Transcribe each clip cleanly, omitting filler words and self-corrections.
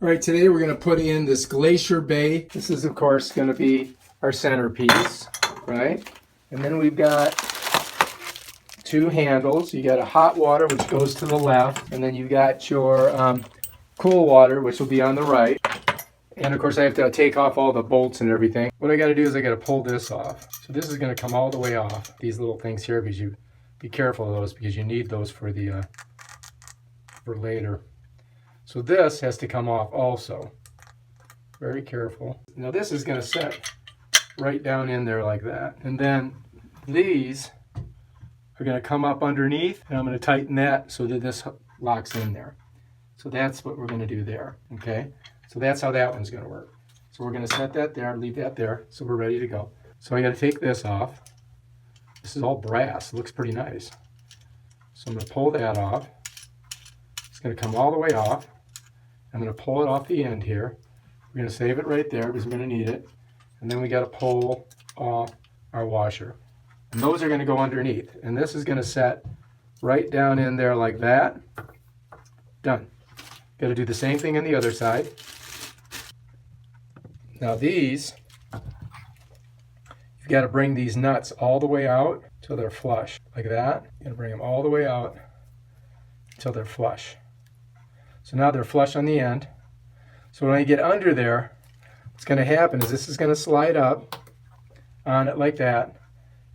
All right, today we're going to put in this Glacier bay. This is, of course, going to be our centerpiece, right? And then we've got two handles. You got a hot water, which goes to the left, and then you got your cool water, which will be on the right. And of course, I have to take off all the bolts and everything. What I got to do is I got to pull this off. So this is going to come all the way off, these little things here, because you be careful of those, because you need those for the for later. So this has to come off also. Very careful. Now this is going to set right down in there like that. And then these are going to come up underneath, and I'm going to tighten that so that this locks in there. So that's what we're going to do there, okay? So that's how that one's going to work. So we're going to set that there, leave that there, so we're ready to go. So I got to take this off. This is all brass. It looks pretty nice. So I'm going to pull that off. It's going to come all the way off. I'm going to pull it off the end here. We're going to save it right there because we're going to need it. And then we got to pull off our washer. And those are going to go underneath. And this is going to set right down in there like that. Done. Got to do the same thing on the other side. Now these, you've got to bring these nuts all the way out till they're flush. Like that. You're going to bring them all the way out until they're flush. So now they're flush on the end. So when I get under there, what's going to happen is this is going to slide up on it like that,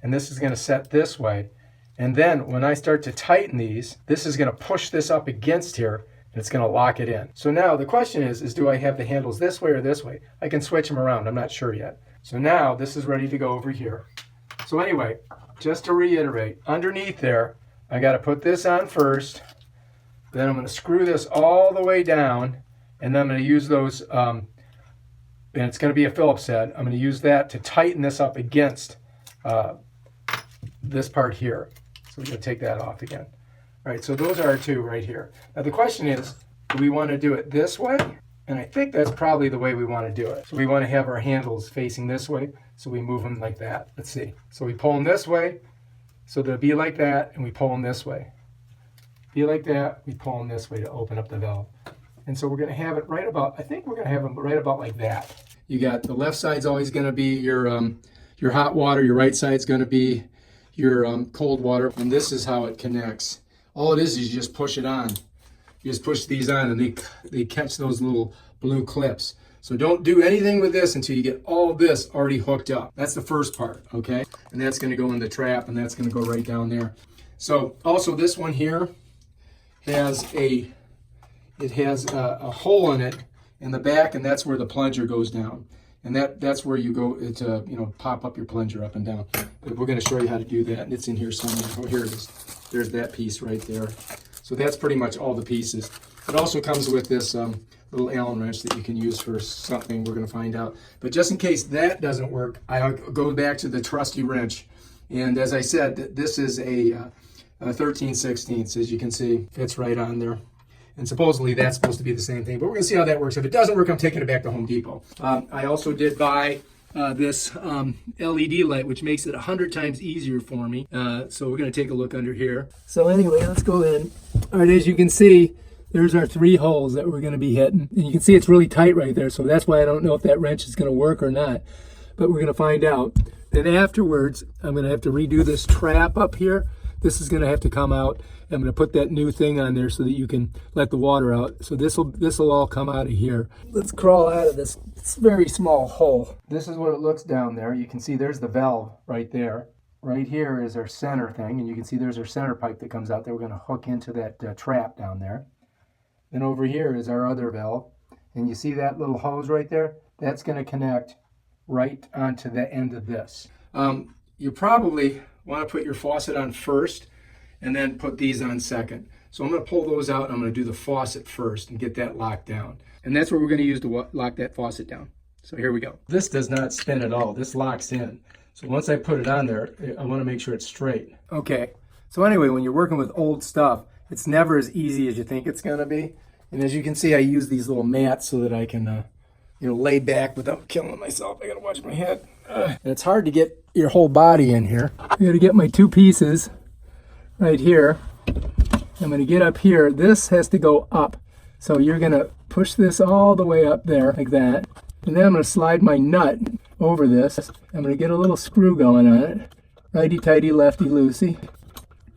and this is going to set this way. And then when I start to tighten these, this is going to push this up against here, and it's going to lock it in. So now the question is do I have the handles this way or this way? I can switch them around. I'm not sure yet. So now this is ready to go over here. So anyway, just to reiterate, underneath there, I got to put this on first. Then I'm going to screw this all the way down, and then I'm going to use those, and it's going to be a Phillips head. I'm going to use that to tighten this up against this part here. So we're going to take that off again. All right, so those are our two right here. Now the question is, do we want to do it this way? And I think that's probably the way we want to do it. So we want to have our handles facing this way, so we move them like that. Let's see. So we pull them this way, so they'll be like that, and we pull them this way. Be like that, we pull them this way to open up the valve. And so we're going to have it right about, I think we're going to have them right about like that. You got the left side's always going to be your hot water, your right side's going to be your cold water, and this is how it connects. All it is you just push it on. You just push these on, and they catch those little blue clips. So don't do anything with this until you get all this already hooked up. That's the first part, okay? And that's going to go in the trap, and that's going to go right down there. So also this one here has a hole in it in the back, and that's where the plunger goes down, and that's where you go to pop up your plunger up and down. But we're going to show you how to do that, and it's in here somewhere. Oh, here it is. There's that piece right there. So that's pretty much all the pieces. It also comes with this little Allen wrench that you can use for something we're going to find out. But just in case that doesn't work, I'll go back to the trusty wrench. And as I said, this is a 13/16, as you can see, fits right on there. And supposedly that's supposed to be the same thing, but we're going to see how that works. If it doesn't work, I'm taking it back to Home Depot. I also did buy this LED light, which makes it 100 times easier for me. So we're going to take a look under here. So anyway, let's go in. All right, as you can see, there's our 3 holes that we're going to be hitting. And you can see it's really tight right there, so that's why I don't know if that wrench is going to work or not. But we're going to find out. Then afterwards, I'm going to have to redo this trap up here. This is going to have to come out. I'm going to put that new thing on there so that you can let the water out. So this will all come out of here. Let's crawl out of this very small hole. This is what it looks down there. You can see there's the valve right there. Right here is our center thing, and you can see there's our center pipe that comes out there. We're going to hook into that trap down there. Then over here is our other valve, and you see that little hose right there? That's going to connect right onto the end of this. You probably want to put your faucet on first and then put these on second. So I'm going to pull those out. I'm going to do the faucet first and get that locked down. And that's what we're going to use to lock that faucet down. So here we go. This does not spin at all. This locks in. So once I put it on there, I want to make sure it's straight. Okay. So anyway, when you're working with old stuff, it's never as easy as you think it's going to be. And as you can see, I use these little mats so that I can lay back without killing myself. I got to watch my head. And it's hard to get your whole body in here. I got to get my 2 pieces right here. I'm going to get up here. This has to go up. So you're going to push this all the way up there like that. And then I'm going to slide my nut over this. I'm going to get a little screw going on it. Righty-tighty, lefty-loosey.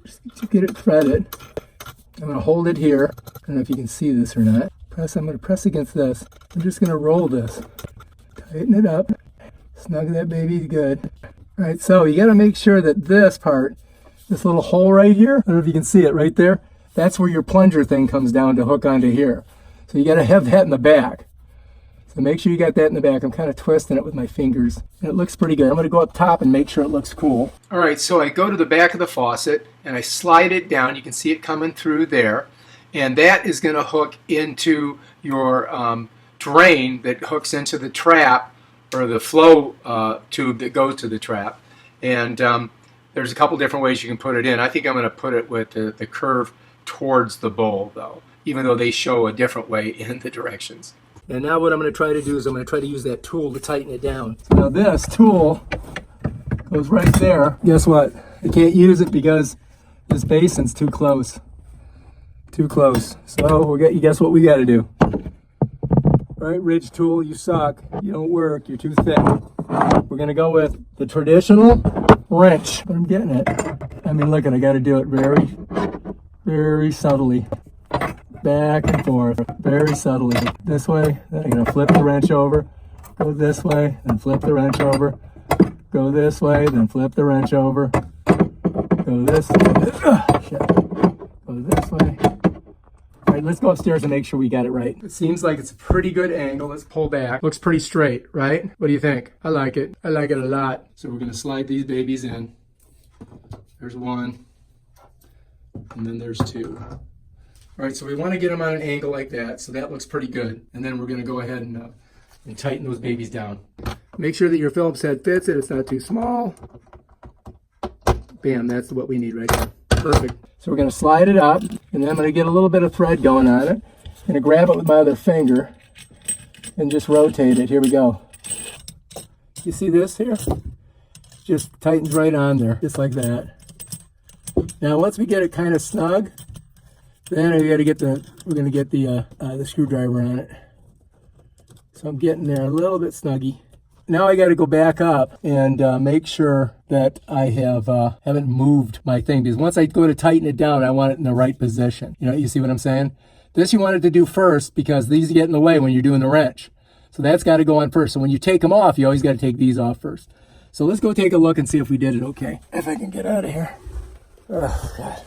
Just to get it threaded. I'm going to hold it here. I don't know if you can see this or not. I'm going to press against this. I'm just going to roll this. Tighten it up. Snug that baby good. All right, so you got to make sure that this part, this little hole right here, I don't know if you can see it right there, that's where your plunger thing comes down to hook onto here. So you got to have that in the back. So make sure you got that in the back. I'm kind of twisting it with my fingers. And it looks pretty good. I'm going to go up top and make sure it looks cool. All right, so I go to the back of the faucet and I slide it down. You can see it coming through there. And that is going to hook into your drain that hooks into the trap, or the flow tube that goes to the trap. And there's a couple different ways you can put it in. I think I'm going to put it with the curve towards the bowl, though, even though they show a different way in the directions. And now what I'm going to try to do is I'm going to try to use that tool to tighten it down. So now this tool goes right there. Guess what? I can't use it because this basin's too close. Too close. So guess what we got to do? Right, Ridge tool, you suck. You don't work. You're too thick. We're going to go with the traditional wrench. But I'm getting it. I mean, look, I got to do it very, very subtly. Back and forth, very subtly. This way, then I'm going to flip the wrench over. Go this way, then flip the wrench over. Go this way, then flip the wrench over. Go this way. Shit. Go this way. All right, let's go upstairs and make sure we got it right. It seems like it's a pretty good angle. Let's pull back. Looks pretty straight, right? What do you think? I like it. I like it a lot. So we're going to slide these babies in. There's one. And then there's two. All right, so we want to get them on an angle like that, so that looks pretty good. And then we're going to go ahead and tighten those babies down. Make sure that your Phillips head fits it. It's not too small. Bam, that's what we need right there. Perfect. So we're going to slide it up, and then I'm going to get a little bit of thread going on it. I'm going to grab it with my other finger and just rotate it. Here we go. You see this here? Just tightens right on there, just like that. Now, once we get it kind of snug, then we're going to get the screwdriver on it. So I'm getting there a little bit snuggy. Now I got to go back up and make sure that I haven't moved my thing, because once I go to tighten it down, I want it in the right position. You know, you see what I'm saying? This you wanted to do first because these get in the way when you're doing the wrench. So that's got to go on first. So when you take them off, you always got to take these off first. So let's go take a look and see if we did it okay. If I can get out of here. Oh, God.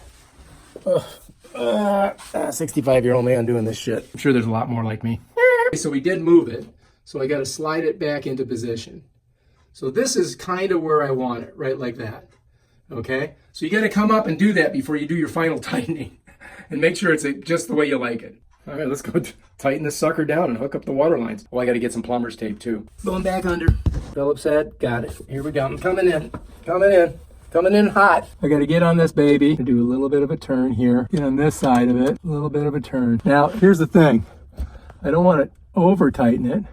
Oh. 65-year-old man doing this shit. I'm sure there's a lot more like me. So we did move it. So I got to slide it back into position. So this is kind of where I want it, right like that. Okay? So you got to come up and do that before you do your final tightening. And make sure it's just the way you like it. All right, let's go tighten this sucker down and hook up the water lines. Oh, I got to get some plumber's tape too. Going back under. Phillips head. Got it. Here we go. I'm coming in. Coming in. Coming in hot. I got to get on this baby and do a little bit of a turn here. Get on this side of it. A little bit of a turn. Now, here's the thing. I don't want to over tighten it,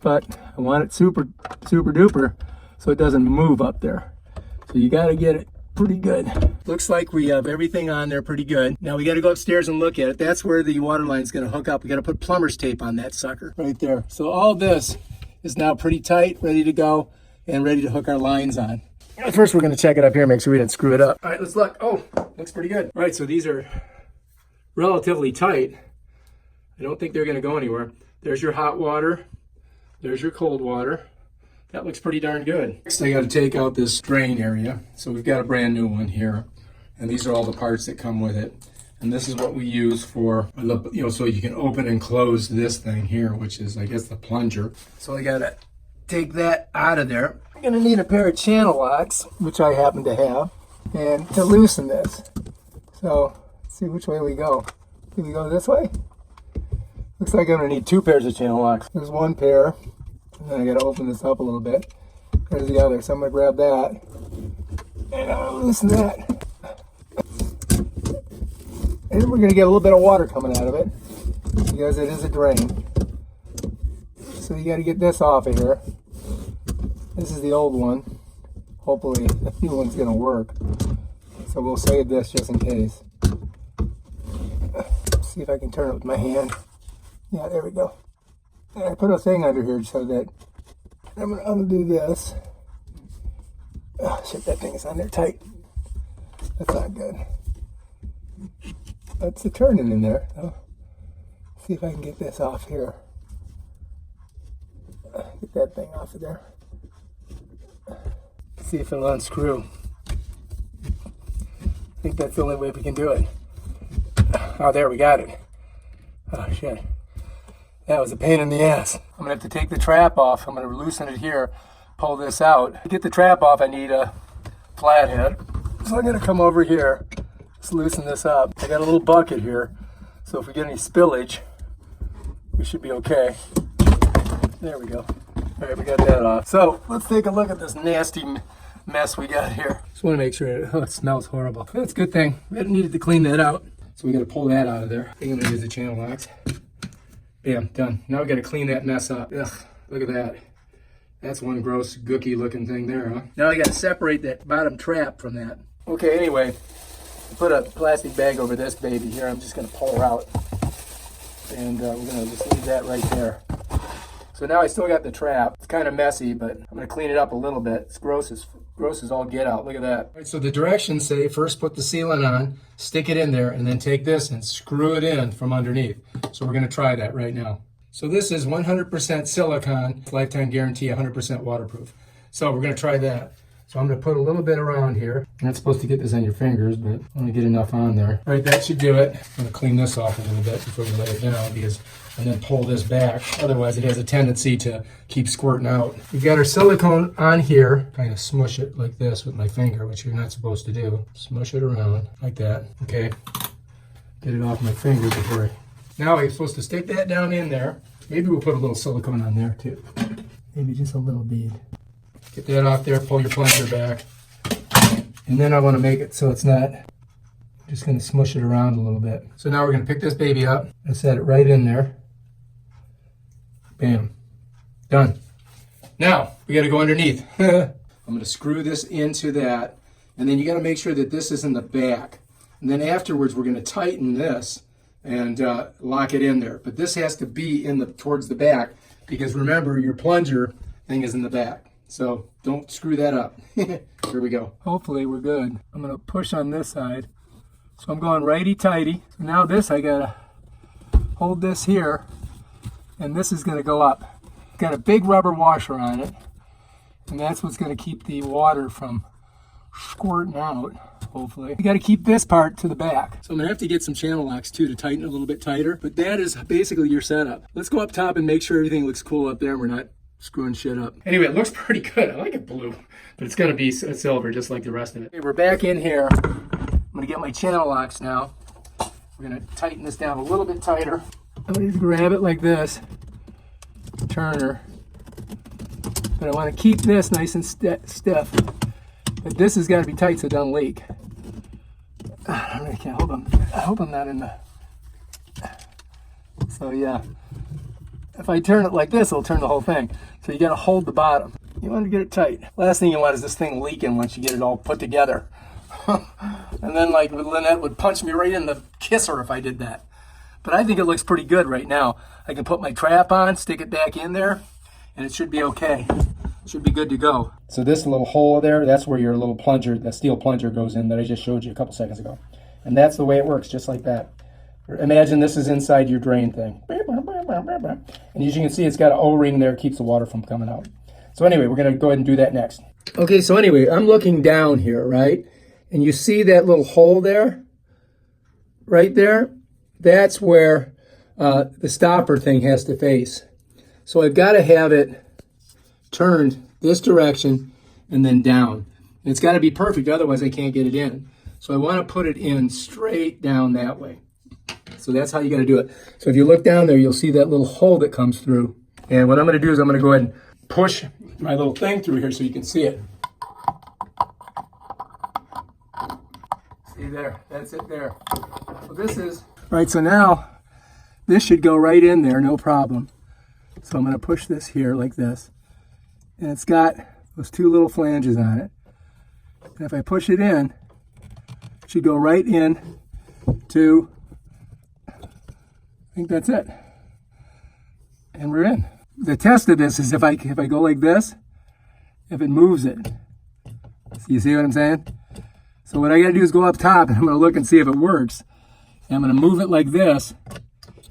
but I want it super duper so it doesn't move up there. So you got to get it pretty good. Looks like we have everything on there pretty good. Now we got to go upstairs and look at it. That's where the water line is going to hook up. We got to put plumber's tape on that sucker right there. So all this is now pretty tight, ready to go, and ready to hook our lines on. First, we're going to check it up here, make sure we didn't screw it up. All right, let's look. Oh, looks pretty good. All right, so these are relatively tight. I don't think they're going to go anywhere. There's your hot water. There's your cold water. That looks pretty darn good. Next, I got to take out this drain area. So we've got a brand new one here. And these are all the parts that come with it. And this is what we use for, so you can open and close this thing here, which is, I guess, the plunger. So I got to take that out of there. I'm going to need a pair of channel locks, which I happen to have, and to loosen this. So let's see which way we go. Do we go this way? Looks like I'm going to need two pairs of channel locks. There's one pair, and then I got to open this up a little bit. There's the other, so I'm going to grab that, and I'll loosen that. And we're going to get a little bit of water coming out of it, because it is a drain. So you got to get this off of here. This is the old one. Hopefully the new one's going to work. So we'll save this just in case. see if I can turn it with my hand. Yeah, there we go. And I put a thing under here so that I'm gonna undo this. Oh shit, that thing is on there tight. That's not good. That's the turning in there. Oh. See if I can get this off here. Get that thing off of there. See if it'll unscrew. I think that's the only way we can do it. Oh, there, we got it. Oh shit. That was a pain in the ass. I'm gonna have to take the trap off. I'm gonna loosen it here, pull this out. To get the trap off, I need a flathead. So I'm gonna come over here, just loosen this up. I got a little bucket here, so if we get any spillage, we should be okay. There we go. All right, we got that off. So let's take a look at this nasty mess we got here. Just want to make sure it smells horrible. That's a good thing. We needed to clean that out. So we got to pull that out of there. I think I'm going to use the channel locks. Bam, done. Now we got to clean that mess up. Ugh, look at that. That's one gross, gooky looking thing there, huh? Now I got to separate that bottom trap from that. Okay, anyway, put a plastic bag over this baby here. I'm just going to pull her out. And we're going to just leave that right there. So now I still got the trap. It's kind of messy, but I'm going to clean it up a little bit. It's gross as all get out. Look at that. All right, so the directions say first put the sealant on, stick it in there, and then take this and screw it in from underneath. So we're going to try that right now. So this is 100% silicone, lifetime guarantee, 100% waterproof. So we're going to try that. So I'm going to put a little bit around here. You're not supposed to get this on your fingers, but I'm going to get enough on there. All right, that should do it. I'm going to clean this off a little bit before we lay it down, and then pull this back. Otherwise, it has a tendency to keep squirting out. We've got our silicone on here. Kind of smush it like this with my finger, which you're not supposed to do. Smush it around like that. Okay. Get it off my finger before Now I'm supposed to stick that down in there. Maybe we'll put a little silicone on there too. Maybe just a little bead. Get that off there, pull your plunger back. And then I want to make it so it's not, just going to smush it around a little bit. So now we're going to pick this baby up and set it right in there. Bam. Done. Now, we got to go underneath. I'm going to screw this into that. And then you got to make sure that this is in the back. And then afterwards, we're going to tighten this and lock it in there. But this has to be towards the back because remember, your plunger thing is in the back. So don't screw that up. Here we go. Hopefully we're good. I'm going to push on this side. So I'm going righty-tighty. So now this, I got to hold this here, and this is going to go up. Got a big rubber washer on it, and that's what's going to keep the water from squirting out, hopefully. You got to keep this part to the back. So I'm going to have to get some channel locks too to tighten it a little bit tighter, but that is basically your setup. Let's go up top and make sure everything looks cool up there and we're not screwing shit up. Anyway, it looks pretty good. I like it blue, but it's going to be silver just like the rest of it. Okay, we're back in here. I'm going to get my channel locks now. We're going to tighten this down a little bit tighter. I'm going to just grab it like this, turn her. But I want to keep this nice and stiff. But this has got to be tight so it doesn't leak. I really can't hold them. I hope I'm not in the... So yeah. If I turn it like this, it'll turn the whole thing. So you got to hold the bottom. You want to get it tight. Last thing you want is this thing leaking once you get it all put together. And then like Lynette would punch me right in the kisser if I did that. But I think it looks pretty good right now. I can put my trap on, stick it back in there, and it should be okay. It should be good to go. So this little hole there, that's where your little plunger, the steel plunger goes in that I just showed you a couple seconds ago. And that's the way it works, just like that. Imagine this is inside your drain thing. And as you can see, it's got an O-ring there, keeps the water from coming out. So anyway, we're going to go ahead and do that next. Okay, so anyway, I'm looking down here, right? And you see that little hole there? Right there? That's where the stopper thing has to face. So I've got to have it turned this direction and then down. And it's got to be perfect, otherwise I can't get it in. So I want to put it in straight down that way. So that's how you got to do it. So if you look down there, you'll see that little hole that comes through. And what I'm going to do is I'm going to go ahead and push my little thing through here so you can see it. See there, that's it there. So this is, right, so now this should go right in there, no problem. So I'm going to push this here like this. And it's got those two little flanges on it. And if I push it in, it should go right in to I think that's it. And we're in. The test of this is if I go like this, if it moves it. So you see what I'm saying? So what I gotta do is go up top and I'm gonna look and see if it works. And I'm gonna move it like this,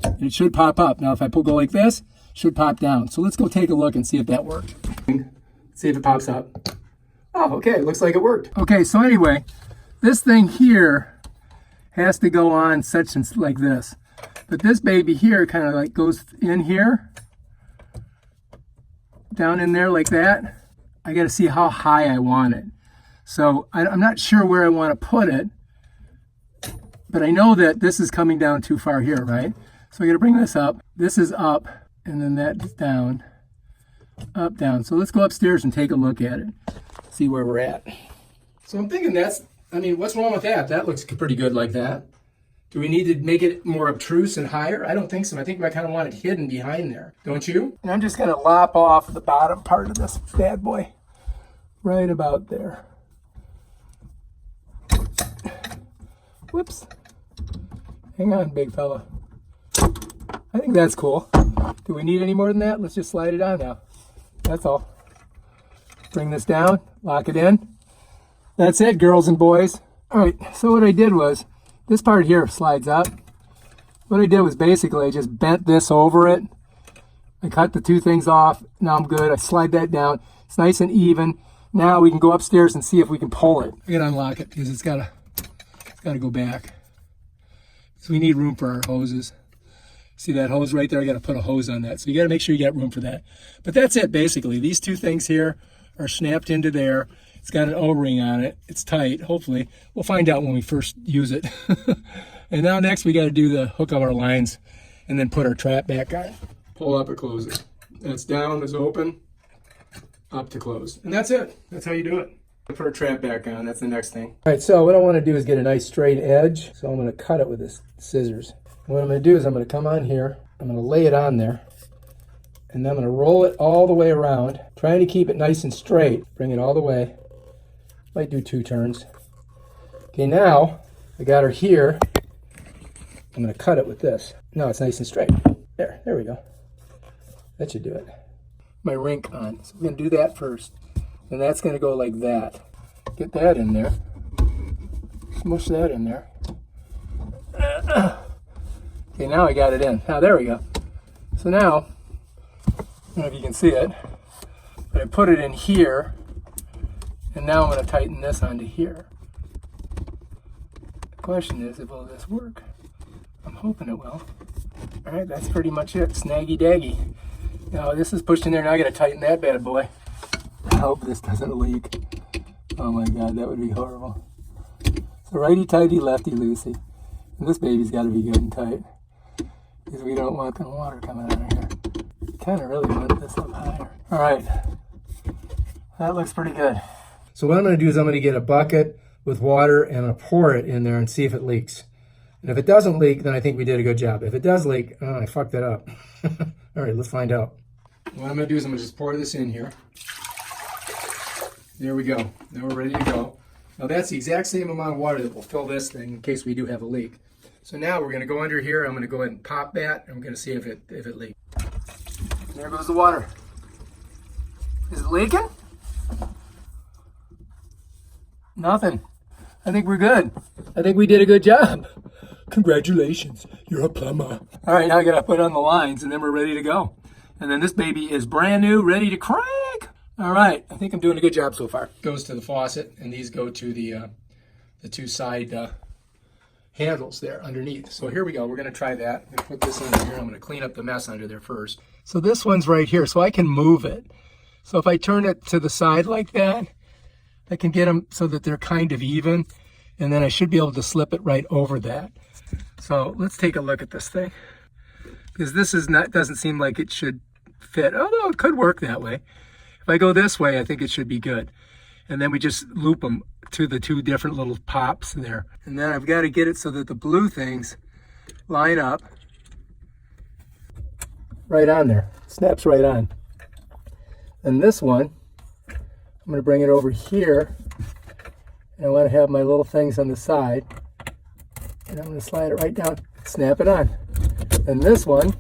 and it should pop up. Now if I go like this, it should pop down. So let's go take a look and see if that worked. See if it pops up. Oh, okay, looks like it worked. Okay, so anyway, this thing here has to go on such and like this. But this baby here kind of like goes in here, down in there like that. I got to see how high I want it. So I'm not sure where I want to put it, but I know that this is coming down too far here, right? So I got to bring this up. This is up, and then that's down, up, down. So let's go upstairs and take a look at it, see where we're at. So I'm thinking what's wrong with that? That looks pretty good like that. Do we need to make it more obtruse and higher? I don't think so. I think I kind of want it hidden behind there. Don't you? And I'm just going to lop off the bottom part of this bad boy. Right about there. Whoops. Hang on, big fella. I think that's cool. Do we need any more than that? Let's just slide it on now. That's all. Bring this down, lock it in. That's it, girls and boys. All right, so what I did was, this part here slides up. What I did was basically I just bent this over it. I cut the two things off. Now I'm good. I slide that down. It's nice and even. Now we can go upstairs and see if we can pull it. I gotta unlock it because it's gotta go back. So we need room for our hoses. See that hose right there? I gotta put a hose on that. So you gotta make sure you got room for that. But that's it basically. These two things here are snapped into there. It's got an O-ring on it. It's tight, hopefully. We'll find out when we first use it. And now next we got to do the hook of our lines and then put our trap back on. Pull up or close it. That's down is open, up to close. And that's it. That's how you do it. Put our trap back on. That's the next thing. All right, so what I want to do is get a nice straight edge. So I'm going to cut it with this scissors. What I'm going to do is I'm going to come on here. I'm going to lay it on there. And then I'm going to roll it all the way around, trying to keep it nice and straight. Bring it all the way. Might do 2 turns. Okay, now I got her here. I'm going to cut it with this. Now it's nice and straight. There we go. That should do it. My rink on. So we're going to do that first. And that's going to go like that. Get that in there. Smush that in there. Okay, now I got it in. Now there we go. So now, I don't know if you can see it, but I put it in here. And now I'm going to tighten this onto here. The question is, will this work? I'm hoping it will. All right, that's pretty much it. Snaggy daggy. Now this is pushed in there. Now I got to tighten that bad boy. I hope this doesn't leak. Oh my God, that would be horrible. So righty tighty, lefty loosey. And this baby's got to be good and tight because we don't want the water coming out of here. Kind of really want this up higher. All right, that looks pretty good. So what I'm going to do is I'm going to get a bucket with water and I'm going to pour it in there and see if it leaks. And if it doesn't leak, then I think we did a good job. If it does leak, oh, I fucked that up. All right, let's find out. What I'm going to do is I'm going to just pour this in here. There we go. Now we're ready to go. Now that's the exact same amount of water that will fill this thing in case we do have a leak. So now we're going to go under here. I'm going to go ahead and pop that. And we're going to see if it leaks. There goes the water. Is it leaking? Nothing. I think we're good. I think we did a good job. Congratulations, you're a plumber. All right, now I gotta put on the lines and then we're ready to go. And then this baby is brand new, ready to crank. All right, I think I'm doing a good job so far. Goes to the faucet and these go to the 2 side handles there underneath. So here we go, we're gonna try that. I'm gonna put this under here. I'm gonna clean up the mess under there first. So this one's right here, so I can move it. So if I turn it to the side like that, I can get them so that they're kind of even, and then I should be able to slip it right over that. So let's take a look at this thing, because this is not, doesn't seem like it should fit, although it could work that way. If I go this way, I think it should be good. And then we just loop them to the 2 different little pops there. And then I've got to get it so that the blue things line up right on there. Snaps right on. And this one, I'm going to bring it over here, and I want to have my little things on the side, and I'm going to slide it right down, snap it on. And this one,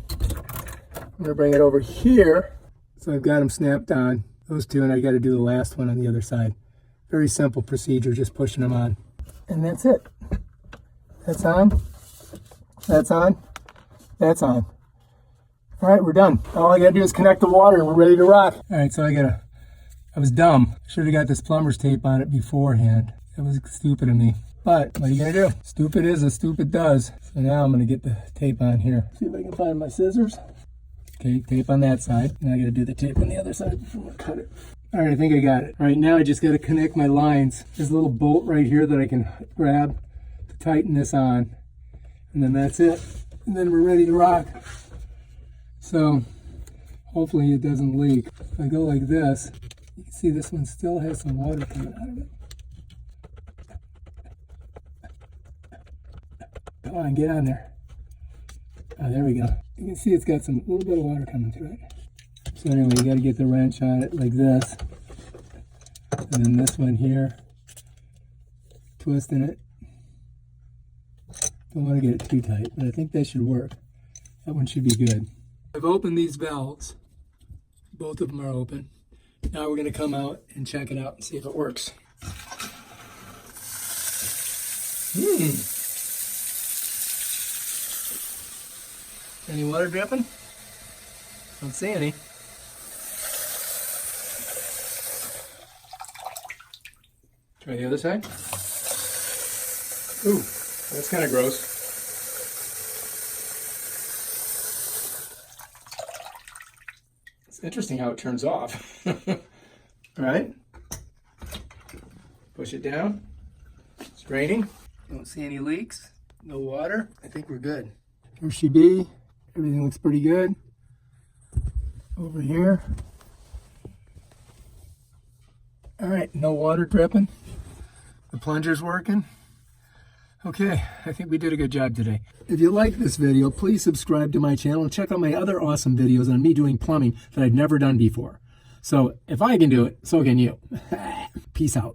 I'm gonna bring it over here. So I've got them snapped on, those two, and I gotta do the last one on the other side. Very simple procedure, just pushing them on. And that's it. That's on, that's on, that's on. All right, we're done. All I gotta do is connect the water and we're ready to rock. All right, so I was dumb. Should have got this plumber's tape on it beforehand. That was stupid of me. But what are you gonna do? Stupid is as stupid does. So now I'm gonna get the tape on here. See if I can find my scissors. Okay, tape on that side. Now I gotta do the tape on the other side before I cut it. All right, I think I got it. All right, now I just gotta connect my lines. There's a little bolt right here that I can grab to tighten this on. And then that's it. And then we're ready to rock. So hopefully it doesn't leak. If I go like this, you can see this one still has some water coming out of it. Come on, get on there. Oh, there we go. You can see it's got some little bit of water coming through it. So anyway, you got to get the wrench on it like this. And then this one here, twisting it. Don't want to get it too tight, but I think that should work. That one should be good. I've opened these valves. Both of them are open. Now we're going to come out and check it out and see if it works. Any water dripping? Don't see any. Try the other side. Ooh, that's kind of gross. It's interesting how it turns off. All right. Push it down. It's draining. Don't see any leaks. No water. I think we're good. Here she be. Everything looks pretty good. Over here. All right, no water dripping. The plunger's working. Okay, I think we did a good job today. If you like this video, please subscribe to my channel and check out my other awesome videos on me doing plumbing that I've never done before. So if I can do it, so can you. Peace out.